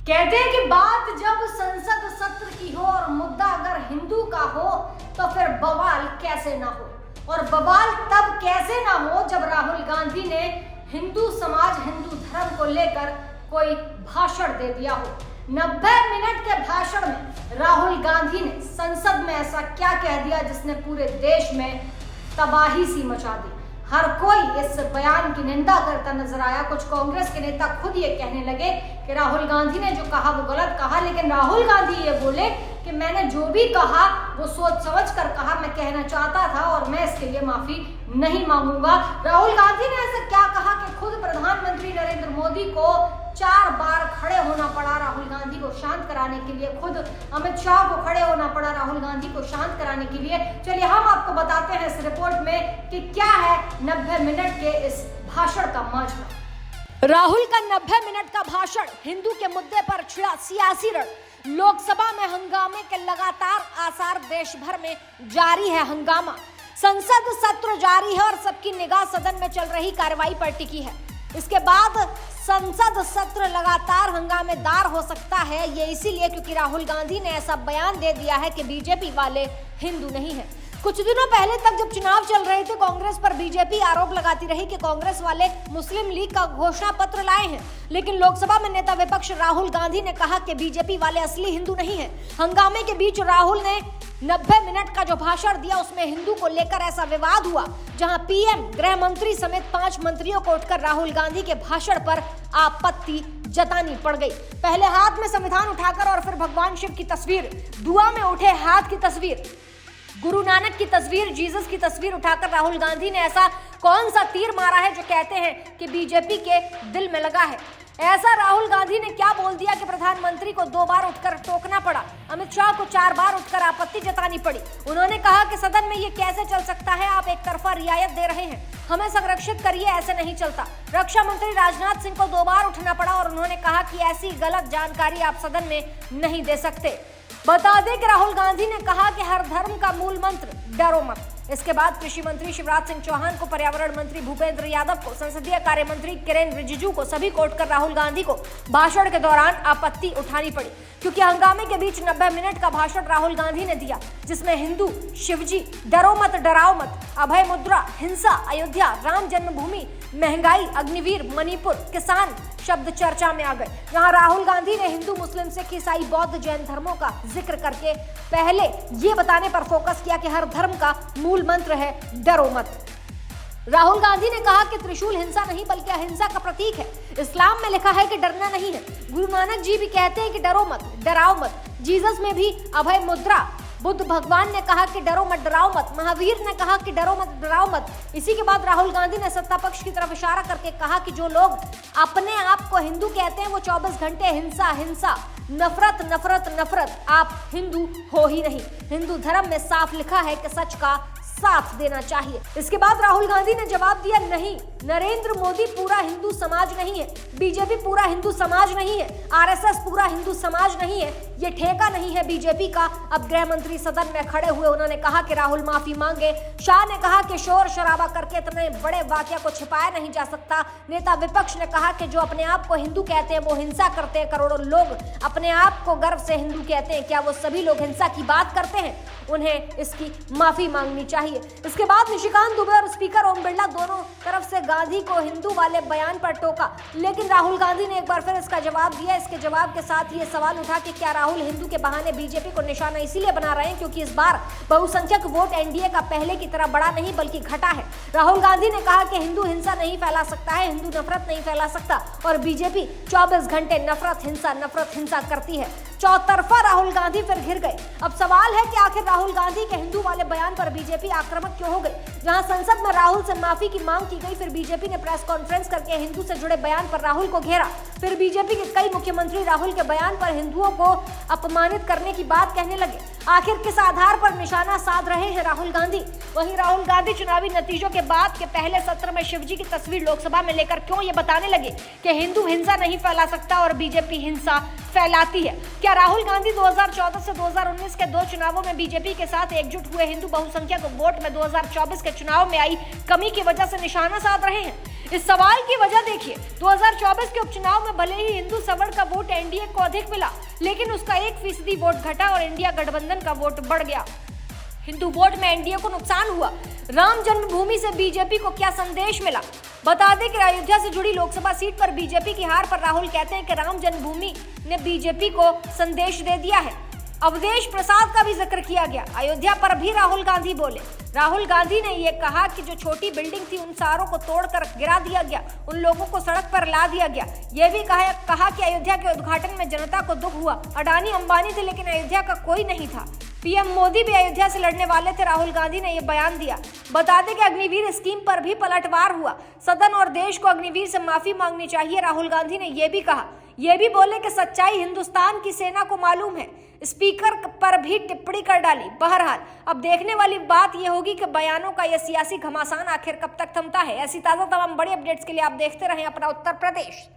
कहते हैं कि बात जब संसद सत्र की हो और मुद्दा अगर हिंदू का हो तो फिर बवाल कैसे ना हो। और बवाल तब कैसे ना हो जब राहुल गांधी ने हिंदू समाज हिंदू धर्म को लेकर कोई भाषण दे दिया हो। 90 मिनट के भाषण में राहुल गांधी ने संसद में ऐसा क्या कह दिया जिसने पूरे देश में तबाही सी मचा दी। हर कोई इस बयान की निंदा करता नजर आया। कुछ कांग्रेस के नेता खुद ये कहने लगे कि राहुल गांधी ने जो कहा वो गलत कहा, लेकिन राहुल गांधी ये बोले कि मैंने जो भी कहा वो सोच समझ कर कहा, मैं कहना चाहता था और मैं इसके लिए माफी नहीं मांगूंगा। राहुल गांधी ने ऐसा क्या कहा कि खुद प्रधानमंत्री नरेंद्र मोदी को 4 बार खड़े होना पड़ा राहुल गांधी को शांत कराने के लिए, खुद अमित शाह को खड़े होना पड़ा राहुल गांधी को शांत कराने के लिए। चलिए हम आपको बताते हैं इस रिपोर्ट में कि क्या है 90 मिनट के इस भाषण का माजरा। राहुल का 90 मिनट का भाषण, हिंदू के मुद्दे पर छिड़ा सियासी रण। लोकसभा में हंगामे के लगातार आसार, देश भर में जारी है हंगामा। संसद सत्र जारी है और सबकी निगाह सदन में चल रही कार्रवाई पर टिकी है। इसके बाद संसद सत्र लगातार हंगामेदार हो सकता है, ये इसीलिए क्योंकि राहुल गांधी ने ऐसा बयान दे दिया है कि बीजेपी वाले हिंदू नहीं है। कुछ दिनों पहले तक जब चुनाव चल रहे थे, कांग्रेस पर बीजेपी आरोप लगाती रही कि कांग्रेस वाले मुस्लिम लीग का घोषणा पत्र लाए हैं, लेकिन लोकसभा में नेता विपक्ष राहुल गांधी ने कहा कि बीजेपी वाले असली हिंदू नहीं है। हंगामे के बीच राहुल ने 90 मिनट का जो भाषण दिया उसमें हिंदू को लेकर ऐसा विवाद हुआ, जहां पीएम, गृह मंत्री समेत 5 मंत्रियों को उठकर राहुल गांधी के भाषण पर आपत्ति जतानी पड़ गई। पहले हाथ में संविधान उठाकर और फिर भगवान शिव की तस्वीर, दुआ में उठे हाथ की तस्वीर, गुरु नानक की तस्वीर, जीसस की तस्वीर उठाकर राहुल गांधी ने ऐसा कौन सा तीर मारा है जो कहते हैं कि बीजेपी के दिल में लगा है। ऐसा राहुल गांधी ने क्या बोल दिया कि प्रधानमंत्री को 2 बार उठकर टोकना पड़ा, अमित शाह को 4 बार उठकर आपत्ति जतानी पड़ी। उन्होंने कहा कि सदन में ये कैसे चल सकता है, आप एक तरफा रियायत दे रहे हैं, हमें संरक्षित करिए, ऐसे नहीं चलता। रक्षा मंत्री राजनाथ सिंह को 2 बार उठना पड़ा और उन्होंने कहा कि ऐसी गलत जानकारी आप सदन में नहीं दे सकते। बता दें कि राहुल गांधी ने कहा कि हर धर्म का मूल मंत्र डरो मत। इसके बाद कृषि मंत्री शिवराज सिंह चौहान को, पर्यावरण मंत्री भूपेंद्र यादव को, संसदीय कार्य मंत्री किरेन रिजिजू को, सभी को उठकर राहुल गांधी को भाषण के दौरान आपत्ति उठानी पड़ी, क्योंकि हंगामे के बीच 90 मिनट का भाषण राहुल गांधी ने दिया जिसमें हिंदू, शिवजी, डरो मत, डराओ मत, अभय मुद्रा, हिंसा, अयोध्या, राम जन्मभूमि, महंगाई, अग्निवीर, मणिपुर, किसान शब्द चर्चा में आ गए। जहां राहुल गांधी ने हिंदू, मुस्लिम, सिख, ईसाई, बौद्ध, जैन धर्मों का जिक्र करके पहले ये बताने पर फोकस किया कि हर धर्म का मूल मंत्र है डरो मत। राहुल गांधी ने कहा कि त्रिशूल हिंसा नहीं बल्कि अहिंसा का प्रतीक है। इस्लाम में लिखा है कि डरना नहीं है। गुरु नानक जी भी कहते हैं कि डरो मत, डराओ मत। जीसस में भी अभय मुद्रा, बुद्ध भगवान ने कहा कि डरो मत, डराओ मत। महावीर ने कहा कि डरो मत, डराओ मत। इसी के बाद राहुल गांधी ने सत्ता पक्ष की तरफ इशारा करके कहा कि जो लोग अपने आप को हिंदू कहते हैं वो 24 घंटे हिंसा, हिंसा, नफरत, नफरत, नफरत। आप हिंदू हो ही नहीं। हिंदू धर्म में साफ लिखा है कि सच का साथ देना चाहिए। इसके बाद राहुल गांधी ने जवाब दिया, नहीं, नरेंद्र मोदी पूरा हिंदू समाज नहीं है, बीजेपी पूरा हिंदू समाज नहीं है, आरएसएस पूरा हिंदू समाज नहीं है, ये ठेका नहीं है बीजेपी का। अब गृह मंत्री सदन में खड़े हुए, उन्होंने कहा कि राहुल माफी मांगे। शाह ने कहा कि शोर शराबा करके इतने बड़े वाकया को छिपाया नहीं जा सकता। नेता विपक्ष ने कहा कि जो अपने आप को हिंदू कहते हैं वो हिंसा करते हैं। करोड़ों लोग अपने आप को गर्व से हिंदू कहते हैं, क्या वो सभी लोग हिंसा की बात करते हैं? उन्हें इसकी माफी मांगनी चाहिए। इसके बाद निशिकांत दुबे और स्पीकर ओम बिरला दोनों तरफ से गांधी को हिंदू वाले बयान पर टोका, लेकिन राहुल गांधी ने एक बार फिर इसका जवाब दिया। इसके जवाब के साथ ये सवाल उठा कि क्या राहुल हिंदू के बहाने बीजेपी को निशाना इसीलिए बना रहे हैं क्योंकि इस बार बहुसंख्यक वोट एनडीए का पहले की तरह बढ़ा नहीं बल्कि घटा है। राहुल गांधी ने कहा कि हिंदू हिंसा नहीं फैला सकता है, हिंदू नफरत नहीं फैला सकता, और बीजेपी 24 घंटे नफरत हिंसा करती है। चौतरफा राहुल गांधी फिर घिर गए। अब सवाल है कि आखिर राहुल गांधी के हिंदू वाले बयान पर बीजेपी आक्रामक क्यों हो गई? जहां संसद में राहुल से माफी की मांग की गई, फिर बीजेपी ने प्रेस कॉन्फ्रेंस करके हिंदू से जुड़े बयान पर राहुल को घेरा। फिर बीजेपी के कई मुख्यमंत्री राहुल के बयान पर हिंदुओं को अपमानित करने की बात कहने लगे। आखिर किस आधार पर निशाना साध रहे हैं राहुल गांधी? वहीं राहुल गांधी चुनावी नतीजों के बाद के पहले सत्र में शिवजी की तस्वीर लोकसभा में लेकर क्यों ये बताने लगे कि हिंदू हिंसा नहीं फैला सकता और बीजेपी हिंसा फैलाती है? क्या राहुल गांधी 2014 से 2019 के 2 चुनावों में बीजेपी के साथ एकजुट हुए हिंदू बहुसंख्यक वोट में 2024 के चुनाव में आई कमी की वजह से निशाना साध रहे हैं? इस सवाल की वजह देखिए, 2024 के उपचुनाव में भले ही हिंदू सवर्ण का वोट एनडीए को अधिक मिला, लेकिन उसका 1% वोट घटा और इंडिया गठबंधन का वोट बढ़ गया। हिंदू वोट में एनडीए को नुकसान हुआ। राम जन्मभूमि से बीजेपी को क्या संदेश मिला? बता दें कि अयोध्या से जुड़ी लोकसभा सीट पर बीजेपी की हार पर राहुल कहते हैं कि राम जन्मभूमि ने बीजेपी को संदेश दे दिया है। अवधेश प्रसाद का भी जिक्र किया गया। अयोध्या पर भी राहुल गांधी बोले। राहुल गांधी ने यह कहा कि जो छोटी बिल्डिंग थी उन सारों को तोड़कर गिरा दिया गया, उन लोगों को सड़क पर ला दिया गया। यह भी कहा कि अयोध्या के उद्घाटन में जनता को दुख हुआ। अडानी अंबानी थे लेकिन अयोध्या का कोई नहीं था। पीएम मोदी भी अयोध्या से लड़ने वाले थे। राहुल गांधी ने यह बयान दिया। बता दें कि अग्निवीर स्कीम पर भी पलटवार हुआ। सदन और देश को अग्निवीर से माफी मांगनी चाहिए। राहुल गांधी ने यह भी कहा। यह भी बोले कि सच्चाई हिंदुस्तान की सेना को मालूम है। स्पीकर पर भी टिप्पणी कर डाली। बहरहाल अब देखने वाली बात यह होगी कि बयानों का यह सियासी घमासान आखिर कब तक थमता है। ऐसी ताजा तमाम बड़ी अपडेट्स के लिए आप देखते रहें अपना उत्तर प्रदेश।